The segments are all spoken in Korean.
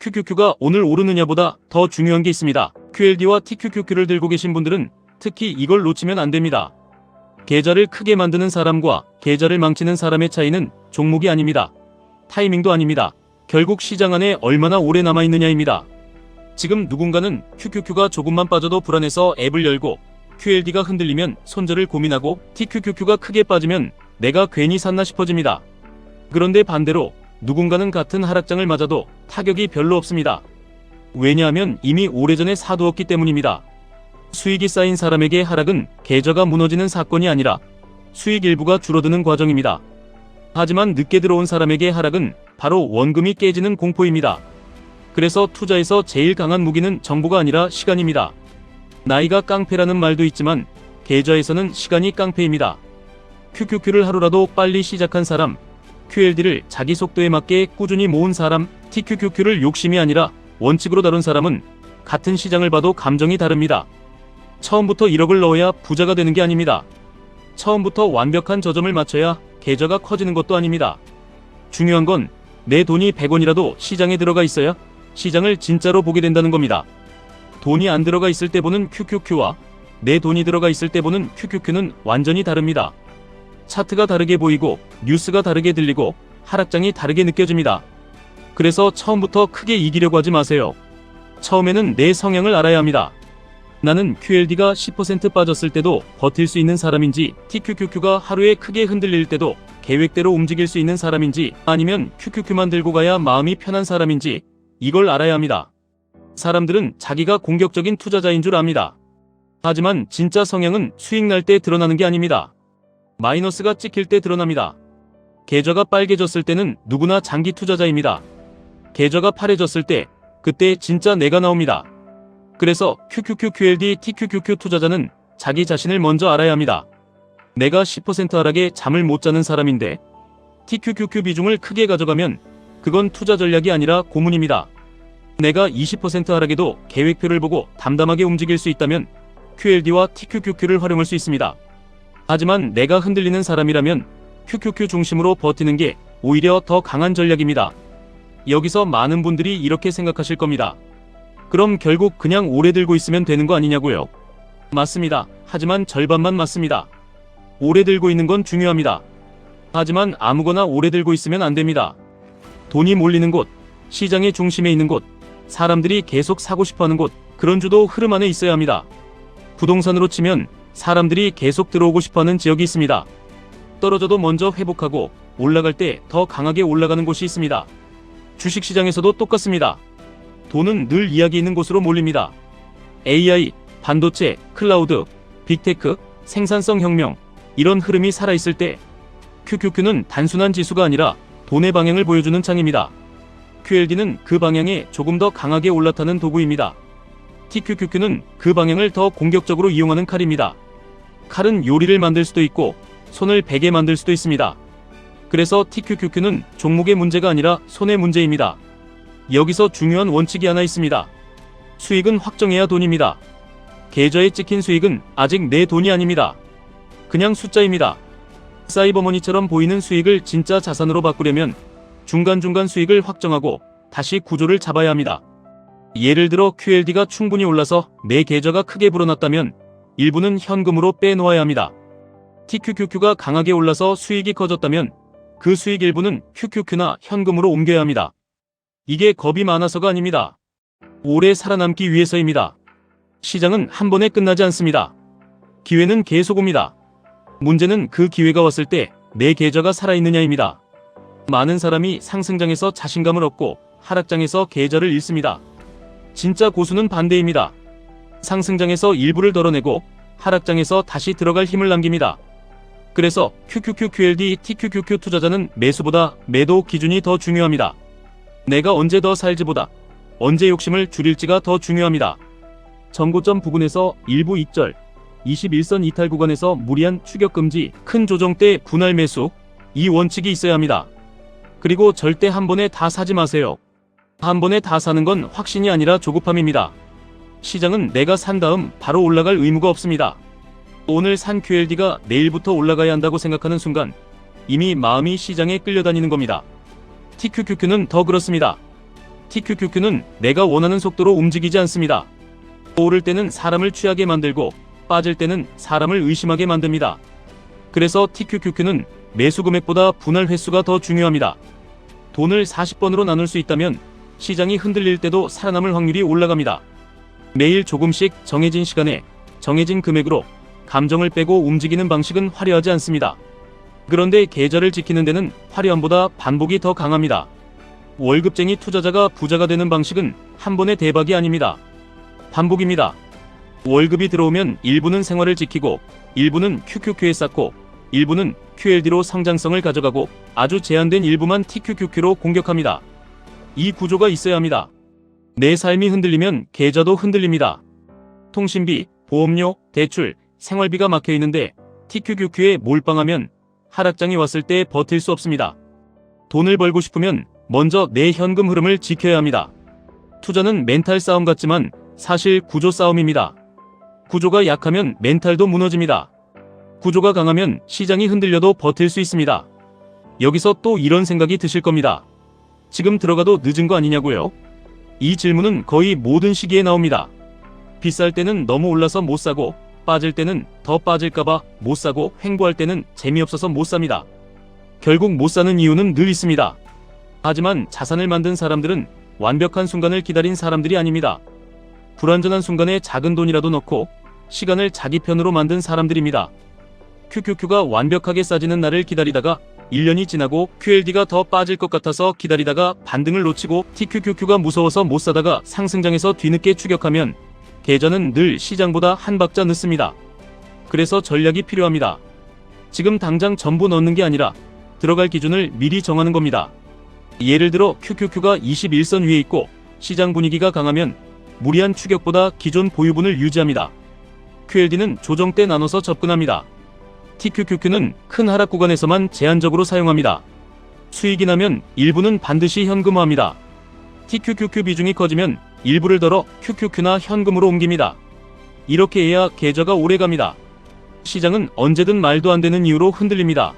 QQQ가 오늘 오르느냐보다 더 중요한 게 있습니다. QLD와 TQQQ를 들고 계신 분들은 특히 이걸 놓치면 안 됩니다. 계좌를 크게 만드는 사람과 계좌를 망치는 사람의 차이는 종목이 아닙니다. 타이밍도 아닙니다. 결국 시장 안에 얼마나 오래 남아있느냐입니다. 지금 누군가는 QQQ가 조금만 빠져도 불안해서 앱을 열고 QLD가 흔들리면 손절을 고민하고 TQQQ가 크게 빠지면 내가 괜히 샀나 싶어집니다. 그런데 반대로 누군가는 같은 하락장을 맞아도 타격이 별로 없습니다. 왜냐하면 이미 오래전에 사두었기 때문입니다. 수익이 쌓인 사람에게 하락은 계좌가 무너지는 사건이 아니라 수익 일부가 줄어드는 과정입니다. 하지만 늦게 들어온 사람에게 하락은 바로 원금이 깨지는 공포입니다. 그래서 투자에서 제일 강한 무기는 정보가 아니라 시간입니다. 나이가 깡패라는 말도 있지만 계좌에서는 시간이 깡패입니다. QQQ를 하루라도 빨리 시작한 사람, QLD를 자기 속도에 맞게 꾸준히 모은 사람, TQQQ를 욕심이 아니라 원칙으로 다룬 사람은 같은 시장을 봐도 감정이 다릅니다. 처음부터 1억을 넣어야 부자가 되는 게 아닙니다. 처음부터 완벽한 저점을 맞춰야 계좌가 커지는 것도 아닙니다. 중요한 건 내 돈이 100원이라도 시장에 들어가 있어야 시장을 진짜로 보게 된다는 겁니다. 돈이 안 들어가 있을 때 보는 QQQ와 내 돈이 들어가 있을 때 보는 QQQ는 완전히 다릅니다. 차트가 다르게 보이고 뉴스가 다르게 들리고 하락장이 다르게 느껴집니다. 그래서 처음부터 크게 이기려고 하지 마세요. 처음에는 내 성향을 알아야 합니다. 나는 QLD가 10% 빠졌을 때도 버틸 수 있는 사람인지, TQQQ가 하루에 크게 흔들릴 때도 계획대로 움직일 수 있는 사람인지, 아니면 QQQ만 들고 가야 마음이 편한 사람인지 이걸 알아야 합니다. 사람들은 자기가 공격적인 투자자인 줄 압니다. 하지만 진짜 성향은 수익 날 때 드러나는 게 아닙니다. 마이너스가 찍힐 때 드러납니다. 계좌가 빨개졌을 때는 누구나 장기 투자자입니다. 계좌가 파래졌을 때 그때 진짜 내가 나옵니다. 그래서 QQQ, QLD, TQQQ 투자자는 자기 자신을 먼저 알아야 합니다. 내가 10% 하락에 잠을 못 자는 사람인데 TQQQ 비중을 크게 가져가면 그건 투자 전략이 아니라 고문입니다. 내가 20% 하락에도 계획표를 보고 담담하게 움직일 수 있다면 QLD와 TQQQ를 활용할 수 있습니다. 하지만 내가 흔들리는 사람이라면 QQQ 중심으로 버티는 게 오히려 더 강한 전략입니다. 여기서 많은 분들이 이렇게 생각하실 겁니다. 그럼 결국 그냥 오래 들고 있으면 되는 거 아니냐고요? 맞습니다. 하지만 절반만 맞습니다. 오래 들고 있는 건 중요합니다. 하지만 아무거나 오래 들고 있으면 안 됩니다. 돈이 몰리는 곳, 시장의 중심에 있는 곳, 사람들이 계속 사고 싶어하는 곳, 그런 주도 흐름 안에 있어야 합니다. 부동산으로 치면 사람들이 계속 들어오고 싶어하는 지역이 있습니다. 떨어져도 먼저 회복하고 올라갈 때 더 강하게 올라가는 곳이 있습니다. 주식시장에서도 똑같습니다. 돈은 늘 이야기 있는 곳으로 몰립니다. AI, 반도체, 클라우드, 빅테크, 생산성 혁명, 이런 흐름이 살아있을 때 QQQ는 단순한 지수가 아니라 돈의 방향을 보여주는 창입니다. QLD는 그 방향에 조금 더 강하게 올라타는 도구입니다. TQQQ는 그 방향을 더 공격적으로 이용하는 칼입니다. 칼은 요리를 만들 수도 있고 손을 베게 만들 수도 있습니다. 그래서 TQQQ는 종목의 문제가 아니라 손의 문제입니다. 여기서 중요한 원칙이 하나 있습니다. 수익은 확정해야 돈입니다. 계좌에 찍힌 수익은 아직 내 돈이 아닙니다. 그냥 숫자입니다. 사이버머니처럼 보이는 수익을 진짜 자산으로 바꾸려면 중간중간 수익을 확정하고 다시 구조를 잡아야 합니다. 예를 들어 QLD가 충분히 올라서 내 계좌가 크게 불어났다면 일부는 현금으로 빼놓아야 합니다. TQQQ가 강하게 올라서 수익이 커졌다면 그 수익 일부는 QQQ나 현금으로 옮겨야 합니다. 이게 겁이 많아서가 아닙니다. 오래 살아남기 위해서입니다. 시장은 한 번에 끝나지 않습니다. 기회는 계속 옵니다. 문제는 그 기회가 왔을 때 내 계좌가 살아있느냐입니다. 많은 사람이 상승장에서 자신감을 얻고 하락장에서 계좌를 잃습니다. 진짜 고수는 반대입니다. 상승장에서 일부를 덜어내고 하락장에서 다시 들어갈 힘을 남깁니다. 그래서 QQQ, QLD, TQQQ 투자자는 매수보다 매도 기준이 더 중요합니다. 내가 언제 더 살지보다 언제 욕심을 줄일지가 더 중요합니다. 전고점 부근에서 일부 익절, 21선 이탈 구간에서 무리한 추격 금지, 큰 조정 때 분할 매수, 이 원칙이 있어야 합니다. 그리고 절대 한 번에 다 사지 마세요. 한 번에 다 사는 건 확신이 아니라 조급함입니다. 시장은 내가 산 다음 바로 올라갈 의무가 없습니다. 오늘 산 QLD가 내일부터 올라가야 한다고 생각하는 순간 이미 마음이 시장에 끌려다니는 겁니다. TQQQ는 더 그렇습니다. TQQQ는 내가 원하는 속도로 움직이지 않습니다. 오를 때는 사람을 취하게 만들고 빠질 때는 사람을 의심하게 만듭니다. 그래서 TQQQ는 매수 금액보다 분할 횟수가 더 중요합니다. 돈을 40번으로 나눌 수 있다면 시장이 흔들릴 때도 살아남을 확률이 올라갑니다. 매일 조금씩 정해진 시간에 정해진 금액으로 감정을 빼고 움직이는 방식은 화려하지 않습니다. 그런데 계좌를 지키는 데는 화려함보다 반복이 더 강합니다. 월급쟁이 투자자가 부자가 되는 방식은 한 번의 대박이 아닙니다. 반복입니다. 월급이 들어오면 일부는 생활을 지키고 일부는 QQQ에 쌓고 일부는 QLD로 성장성을 가져가고 아주 제한된 일부만 TQQQ로 공격합니다. 이 구조가 있어야 합니다. 내 삶이 흔들리면 계좌도 흔들립니다. 통신비, 보험료, 대출, 생활비가 막혀 있는데 TQQQ에 몰빵하면 하락장이 왔을 때 버틸 수 없습니다. 돈을 벌고 싶으면 먼저 내 현금 흐름을 지켜야 합니다. 투자는 멘탈 싸움 같지만 사실 구조 싸움입니다. 구조가 약하면 멘탈도 무너집니다. 구조가 강하면 시장이 흔들려도 버틸 수 있습니다. 여기서 또 이런 생각이 드실 겁니다. 지금 들어가도 늦은 거 아니냐고요? 이 질문은 거의 모든 시기에 나옵니다. 비쌀 때는 너무 올라서 못 사고 빠질 때는 더 빠질까봐 못 사고 횡보할 때는 재미없어서 못 삽니다. 결국 못 사는 이유는 늘 있습니다. 하지만 자산을 만든 사람들은 완벽한 순간을 기다린 사람들이 아닙니다. 불완전한 순간에 작은 돈이라도 넣고 시간을 자기 편으로 만든 사람들입니다. QQQ가 완벽하게 싸지는 날을 기다리다가 1년이 지나고 QLD가 더 빠질 것 같아서 기다리다가 반등을 놓치고 TQQQ가 무서워서 못 사다가 상승장에서 뒤늦게 추격하면 계좌는 늘 시장보다 한 박자 늦습니다. 그래서 전략이 필요합니다. 지금 당장 전부 넣는 게 아니라 들어갈 기준을 미리 정하는 겁니다. 예를 들어 QQQ가 21선 위에 있고 시장 분위기가 강하면 무리한 추격보다 기존 보유분을 유지합니다. QLD는 조정 때 나눠서 접근합니다. TQQQ는 큰 하락 구간에서만 제한적으로 사용합니다. 수익이 나면 일부는 반드시 현금화합니다. TQQQ 비중이 커지면 일부를 덜어 QQQ나 현금으로 옮깁니다. 이렇게 해야 계좌가 오래갑니다. 시장은 언제든 말도 안 되는 이유로 흔들립니다.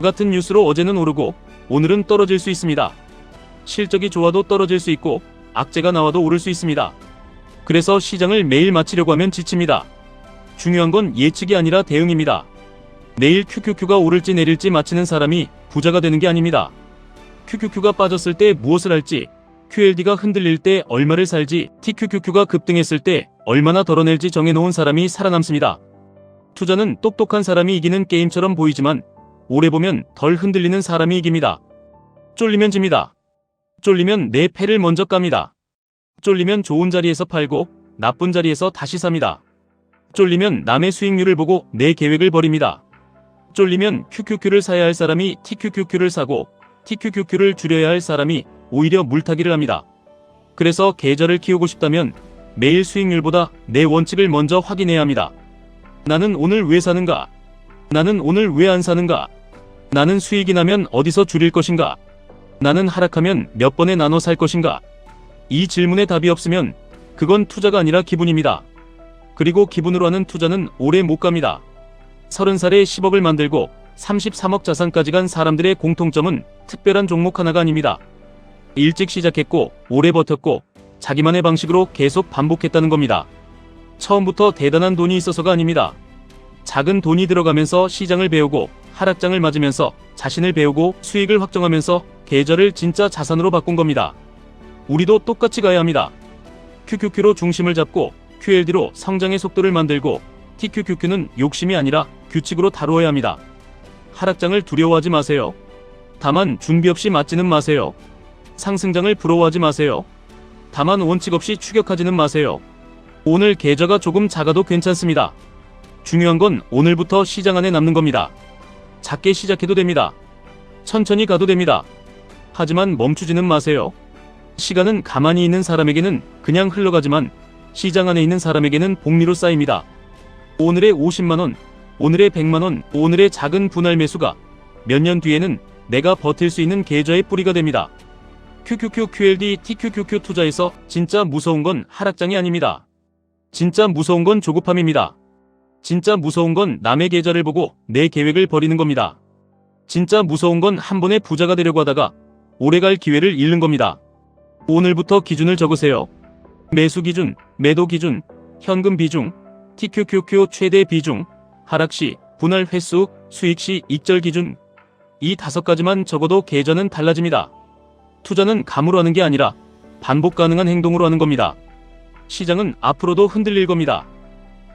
같은 뉴스로 어제는 오르고 오늘은 떨어질 수 있습니다. 실적이 좋아도 떨어질 수 있고 악재가 나와도 오를 수 있습니다. 그래서 시장을 매일 맞추려고 하면 지칩니다. 중요한 건 예측이 아니라 대응입니다. 내일 QQQ가 오를지 내릴지 맞히는 사람이 부자가 되는 게 아닙니다. QQQ가 빠졌을 때 무엇을 할지, QLD가 흔들릴 때 얼마를 살지, TQQQ가 급등했을 때 얼마나 덜어낼지 정해놓은 사람이 살아남습니다. 투자는 똑똑한 사람이 이기는 게임처럼 보이지만 오래 보면 덜 흔들리는 사람이 이깁니다. 쫄리면 집니다. 쫄리면 내 패를 먼저 깝니다. 쫄리면 좋은 자리에서 팔고 나쁜 자리에서 다시 삽니다. 쫄리면 남의 수익률을 보고 내 계획을 버립니다. 쫄리면 QQQ를 사야 할 사람이 TQQQ를 사고 TQQQ를 줄여야 할 사람이 오히려 물타기를 합니다. 그래서 계좌를 키우고 싶다면 매일 수익률보다 내 원칙을 먼저 확인해야 합니다. 나는 오늘 왜 사는가? 나는 오늘 왜 안 사는가? 나는 수익이 나면 어디서 줄일 것인가? 나는 하락하면 몇 번에 나눠 살 것인가? 이 질문에 답이 없으면 그건 투자가 아니라 기분입니다. 그리고 기분으로 하는 투자는 오래 못 갑니다. 30살에 10억을 만들고 33억 자산까지 간 사람들의 공통점은 특별한 종목 하나가 아닙니다. 일찍 시작했고 오래 버텼고 자기만의 방식으로 계속 반복했다는 겁니다. 처음부터 대단한 돈이 있어서가 아닙니다. 작은 돈이 들어가면서 시장을 배우고 하락장을 맞으면서 자신을 배우고 수익을 확정하면서 계좌를 진짜 자산으로 바꾼 겁니다. 우리도 똑같이 가야 합니다. QQQ로 중심을 잡고 QLD로 성장의 속도를 만들고 TQQQ는 욕심이 아니라 규칙으로 다루어야 합니다. 하락장을 두려워하지 마세요. 다만 준비 없이 맞지는 마세요. 상승장을 부러워하지 마세요. 다만 원칙 없이 추격하지는 마세요. 오늘 계좌가 조금 작아도 괜찮습니다. 중요한 건 오늘부터 시장 안에 남는 겁니다. 작게 시작해도 됩니다. 천천히 가도 됩니다. 하지만 멈추지는 마세요. 시간은 가만히 있는 사람에게는 그냥 흘러가지만 시장 안에 있는 사람에게는 복리로 쌓입니다. 오늘의 50만원, 오늘의 100만원, 오늘의 작은 분할 매수가 몇 년 뒤에는 내가 버틸 수 있는 계좌의 뿌리가 됩니다. QQQ, QLD, TQQQ 투자에서 진짜 무서운 건 하락장이 아닙니다. 진짜 무서운 건 조급함입니다. 진짜 무서운 건 남의 계좌를 보고 내 계획을 버리는 겁니다. 진짜 무서운 건 한 번에 부자가 되려고 하다가 오래갈 기회를 잃는 겁니다. 오늘부터 기준을 적으세요. 매수 기준, 매도 기준, 현금 비중, TQQQ 최대 비중, 하락 시, 분할 횟수, 수익 시 익절 기준. 이 5가지만 적어도 계좌는 달라집니다. 투자는 감으로 하는 게 아니라 반복 가능한 행동으로 하는 겁니다. 시장은 앞으로도 흔들릴 겁니다.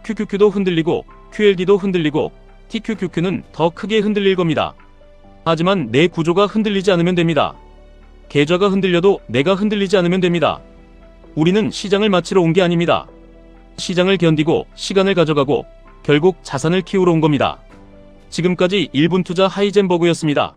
QQQ도 흔들리고 QLD도 흔들리고 TQQQ는 더 크게 흔들릴 겁니다. 하지만 내 구조가 흔들리지 않으면 됩니다. 계좌가 흔들려도 내가 흔들리지 않으면 됩니다. 우리는 시장을 마치러 온 게 아닙니다. 시장을 견디고 시간을 가져가고 결국 자산을 키우러 온 겁니다. 지금까지 1분 투자 하이젠버그였습니다.